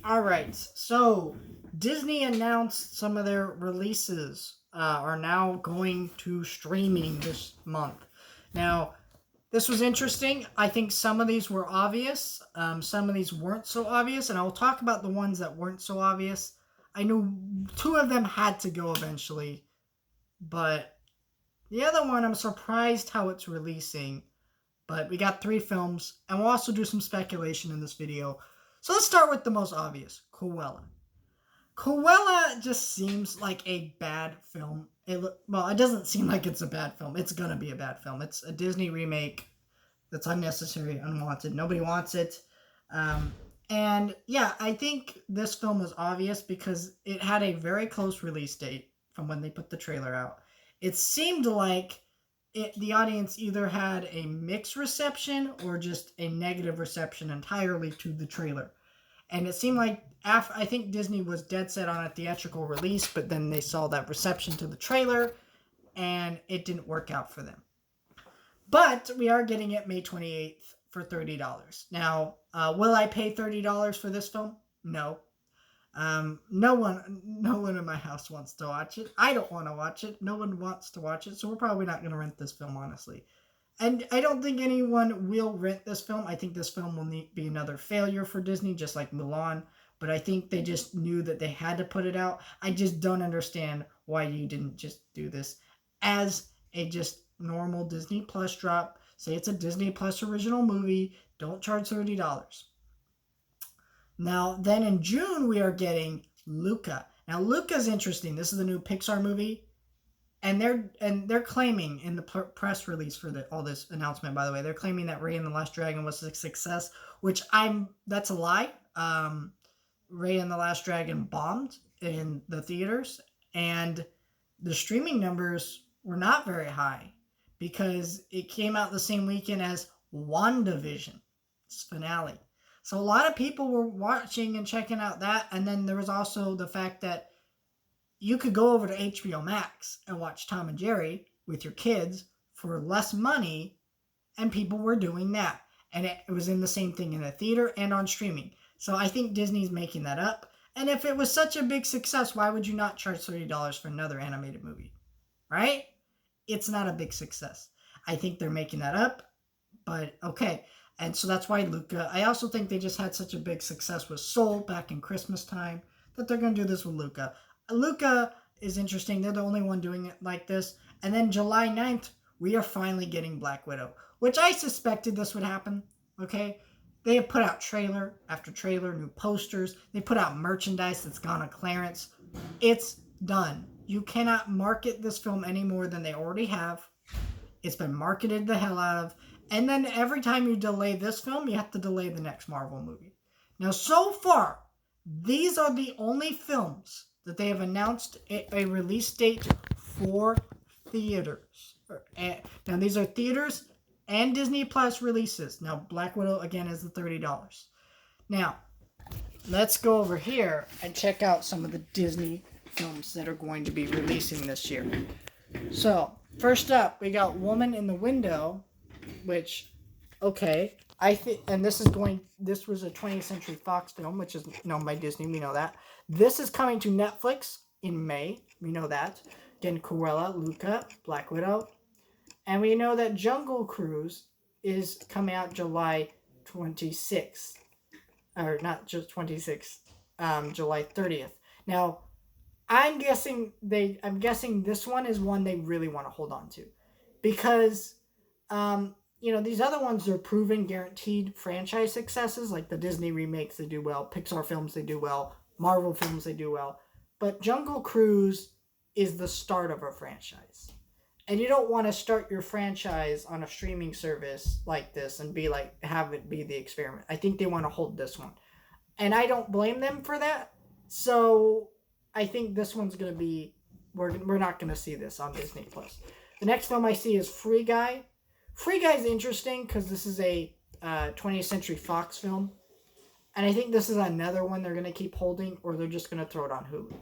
All right. So Disney announced some of their releases are now going to streaming this month. Now, this was interesting. I think some of these were obvious. Some of these weren't so obvious, and I will talk about the ones that weren't so obvious. I knew two of them had to go eventually, but the other one, I'm surprised how it's releasing. But we got three films, and we'll also do some speculation in this video. So let's start with the most obvious, Koala. Koala just seems like a bad film. It doesn't seem like it's a bad film. It's gonna be a bad film. It's a Disney remake that's unnecessary, unwanted. Nobody wants it. And yeah, I think this film was obvious because it had a very close release date from when they put the trailer out. It seemed like the audience either had a mixed reception or just a negative reception entirely to the trailer. And it seemed like I think Disney was dead set on a theatrical release, but then they saw that reception to the trailer, and it didn't work out for them. But we are getting it May 28th for $30. Now, will I pay $30 for this film? No. No one in my house wants to watch it. I don't want to watch it. No one wants to watch it, so we're probably not going to rent this film, honestly. And I don't think anyone will rent this film. I think this film will be another failure for Disney, just like Mulan. But I think they just knew that they had to put it out. I just don't understand why you didn't just do this as a just normal Disney Plus drop. Say it's a Disney Plus original movie. Don't charge $30. Now, then in June, we are getting Luca. Now, Luca's interesting. This is the new Pixar movie. And they're claiming in the press release for all this announcement, by the way, they're claiming that Raya and the Last Dragon was a success, which that's a lie. Raya and the Last Dragon bombed in the theaters, and the streaming numbers were not very high because it came out the same weekend as WandaVision's finale. So a lot of people were watching and checking out that, and then there was also the fact that you could go over to HBO Max and watch Tom and Jerry with your kids for less money, and people were doing that. And it was in the same thing in the theater and on streaming. So I think Disney's making that up. And if it was such a big success, why would you not charge $30 for another animated movie? Right? It's not a big success. I think they're making that up, but okay. And so that's why Luca. I also think they just had such a big success with Soul back in Christmas time that they're going to do this with Luca. Luca is interesting. They're the only one doing it like this. And then July 9th, we are finally getting Black Widow, which I suspected this would happen, okay? They have put out trailer after trailer, new posters. They put out merchandise that's gone on clearance. It's done. You cannot market this film any more than they already have. It's been marketed the hell out of. And then every time you delay this film, you have to delay the next Marvel movie. Now, so far, these are the only films that they have announced a release date for theaters. Now, these are theaters and Disney Plus releases. Now, Black Widow, again, is the $30. Now, let's go over here and check out some of the Disney films that are going to be releasing this year. So, first up, we got Woman in the Window, which, okay, and this was a 20th Century Fox film, which is known by Disney, we know that. This is coming to Netflix in May, we know that. Again, Cruella, Luca, Black Widow. And we know that Jungle Cruise is coming out July 26th. Or not just 26th, July 30th. Now, I'm guessing this one is one they really want to hold on to. Because these other ones are proven, guaranteed franchise successes, like the Disney remakes, they do well. Pixar films, they do well. Marvel films, they do well. But Jungle Cruise is the start of a franchise. And you don't want to start your franchise on a streaming service like this and have it be the experiment. I think they want to hold this one. And I don't blame them for that. So I think this one's going to be, we're not going to see this on Disney Plus. The next film I see is Free Guy. Free Guy is interesting because this is a 20th Century Fox film. And I think this is another one they're going to keep holding, or they're just going to throw it on Hulu.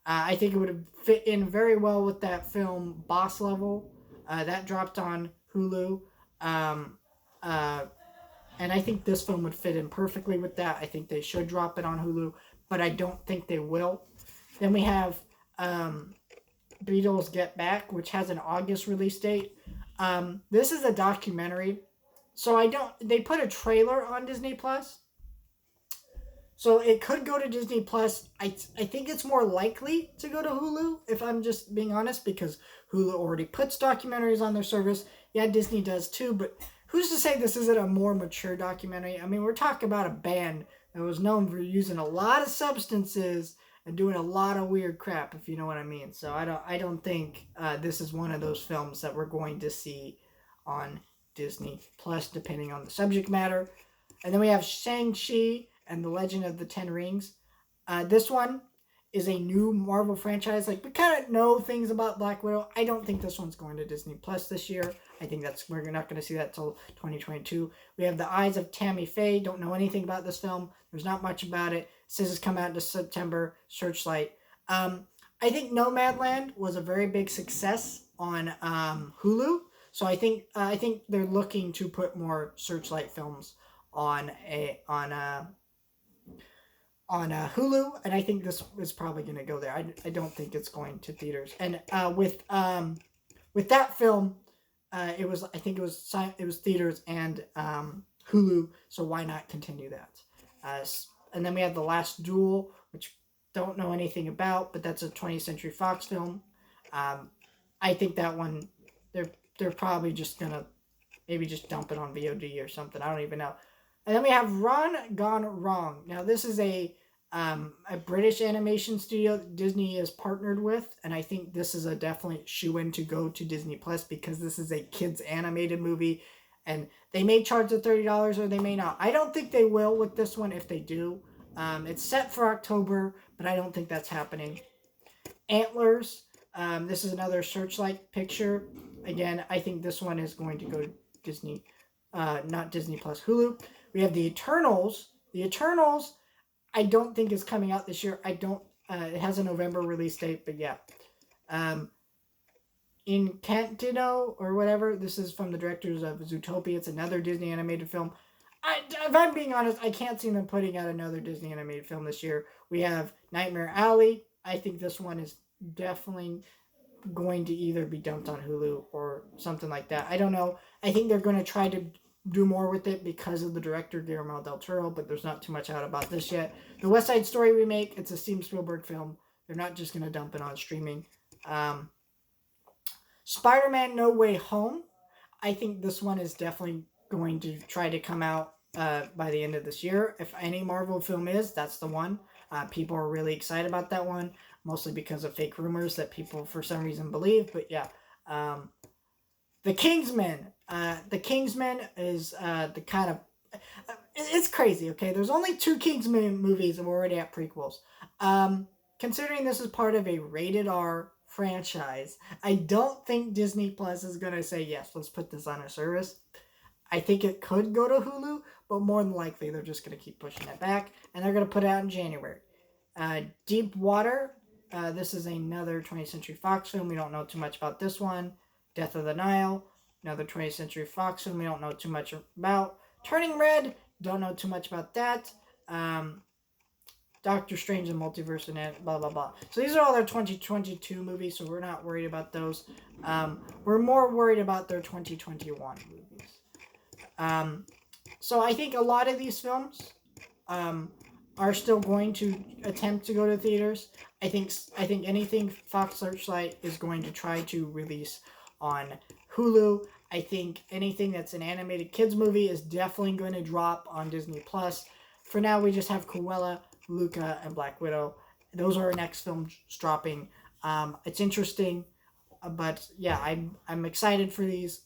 I think it would have fit in very well with that film Boss Level. That dropped on Hulu. And And I think this film would fit in perfectly with that. I think they should drop it on Hulu, but I don't think they will. Then we have Beatles Get Back, which has an August release date. This is a documentary. So they put a trailer on Disney Plus. So it could go to Disney Plus. I think it's more likely to go to Hulu, if I'm just being honest, because Hulu already puts documentaries on their service. Yeah, Disney does too, but who's to say this isn't a more mature documentary? I mean, we're talking about a band that was known for using a lot of substances and doing a lot of weird crap, if you know what I mean. So I don't think this is one of those films that we're going to see on Disney Plus, depending on the subject matter. And then we have Shang-Chi and the Legend of the Ten Rings. This one is a new Marvel franchise. Like, we kind of know things about Black Widow. I don't think this one's going to Disney Plus this year. I think we're not going to see that till 2022. We have The Eyes of Tammy Faye. Don't know anything about this film. There's not much about it. It says it's come out in September. Searchlight. I think Nomadland was a very big success on Hulu. So I think they're looking to put more Searchlight films on Hulu, and I think this is probably going to go there. I don't think it's going to theaters. And with that film, it was theaters and Hulu. So why not continue that? And then we have The Last Duel, which don't know anything about, but that's a 20th Century Fox film. I think that one they're probably just gonna maybe just dump it on VOD or something. I don't even know. And then we have Ron Gone Wrong. Now this is a British animation studio that Disney is partnered with, and I think this is a definitely shoe-in to go to Disney Plus because this is a kids animated movie, and they may charge the $30 or they may not. I don't think they will with this one. If they do, it's set for October, but I don't think that's happening. Antlers. This is another Searchlight picture. Again, I think this one is going to go to Disney, not Disney Plus, Hulu. We have The Eternals. The Eternals, I don't think is coming out this year. It has a November release date, but yeah. Incantino or whatever. This is from the directors of Zootopia. It's another Disney animated film. If I'm being honest, I can't see them putting out another Disney animated film this year. We have Nightmare Alley. I think this one is definitely going to either be dumped on Hulu or something like that. I don't know. I think they're going to try to do more with it because of the director Guillermo del Toro, but there's not too much out about this yet. The West Side Story remake, it's a Steven Spielberg film. They're not just going to dump it on streaming. Spider-Man No Way Home, I think this one is definitely going to try to come out by the end of this year. If any Marvel film is, that's the one. People are really excited about that one, mostly because of fake rumors that people for some reason believe, but yeah. The Kingsman. The Kingsman is the kind of... it's crazy, okay? There's only 2 Kingsman movies and we're already at prequels. Considering this is part of a rated R franchise, I don't think Disney Plus is going to say, yes, let's put this on our service. I think it could go to Hulu, but more than likely they're just going to keep pushing it back, and they're going to put it out in January. Deep Water. This is another 20th Century Fox film. We don't know too much about this one. Death of the Nile. Another 20th Century Fox film we don't know too much about. Turning Red. Don't know too much about that. Doctor Strange and Multiverse and blah, blah, blah. So these are all their 2022 movies, so we're not worried about those. We're more worried about their 2021 movies. So I think a lot of these films are still going to attempt to go to theaters. I think anything Fox Searchlight is going to try to release on Hulu. I think anything that's an animated kids movie is definitely going to drop on Disney Plus. For now, we just have Koala, Luca, and Black Widow. Those are our next films dropping. It's interesting, but yeah, I'm excited for these.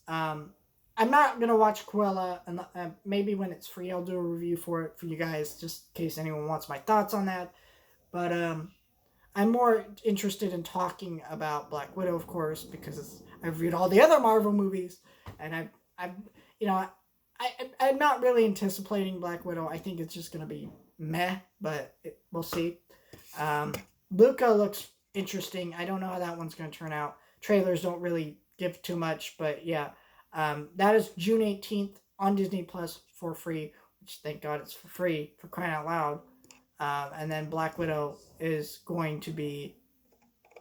I'm not gonna watch Koala, and maybe when it's free, I'll do a review for it for you guys, just in case anyone wants my thoughts on that. But I'm more interested in talking about Black Widow, of course, because I've read all the other Marvel movies, and I'm not really anticipating Black Widow. I think it's just gonna be meh, but we'll see. Luca looks interesting. I don't know how that one's gonna turn out. Trailers don't really give too much, but yeah. That is June 18th on Disney Plus for free, which thank God it's for free, for crying out loud. And then Black Widow is going to be,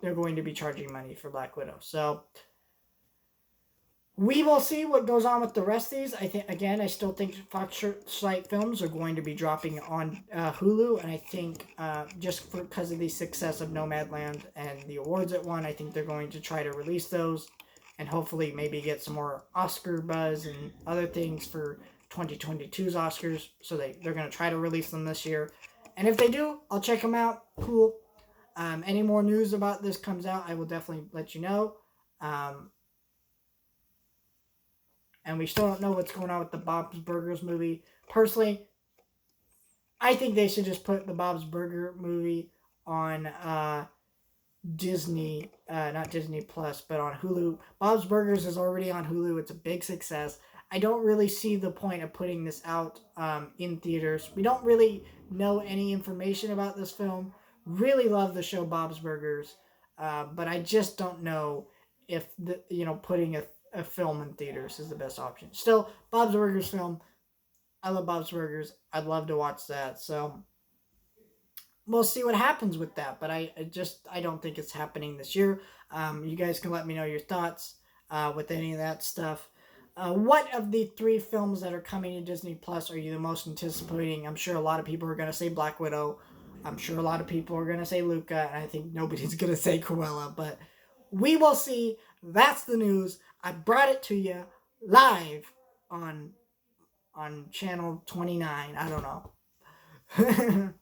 they're going to be charging money for Black Widow. So we will see what goes on with the rest of these. I think, again, I still think Fox Searchlight films are going to be dropping on Hulu, and I think just because of the success of Nomadland and the awards it won, I think they're going to try to release those and hopefully maybe get some more Oscar buzz and other things for 2022's Oscars. So they're going to try to release them this year. And if they do, I'll check them out. Cool. Any more news about this comes out, I will definitely let you know. And we still don't know what's going on with the Bob's Burgers movie. Personally, I think they should just put the Bob's Burger movie on Disney, not Disney Plus, but on Hulu. Bob's Burgers is already on Hulu. It's a big success. I don't really see the point of putting this out in theaters. We don't really know any information about this film. Really love the show Bob's Burgers, but I just don't know if putting a film in theaters is the best option. Still, Bob's Burgers film. I love Bob's Burgers. I'd love to watch that. So we'll see what happens with that. But I don't think it's happening this year. You guys can let me know your thoughts with any of that stuff. What of the 3 films that are coming to Disney Plus are you the most anticipating? I'm sure a lot of people are going to say Black Widow. I'm sure a lot of people are going to say Luca. And I think nobody's going to say Koala. But we will see. That's the news. I brought it to you live on channel 29. I don't know.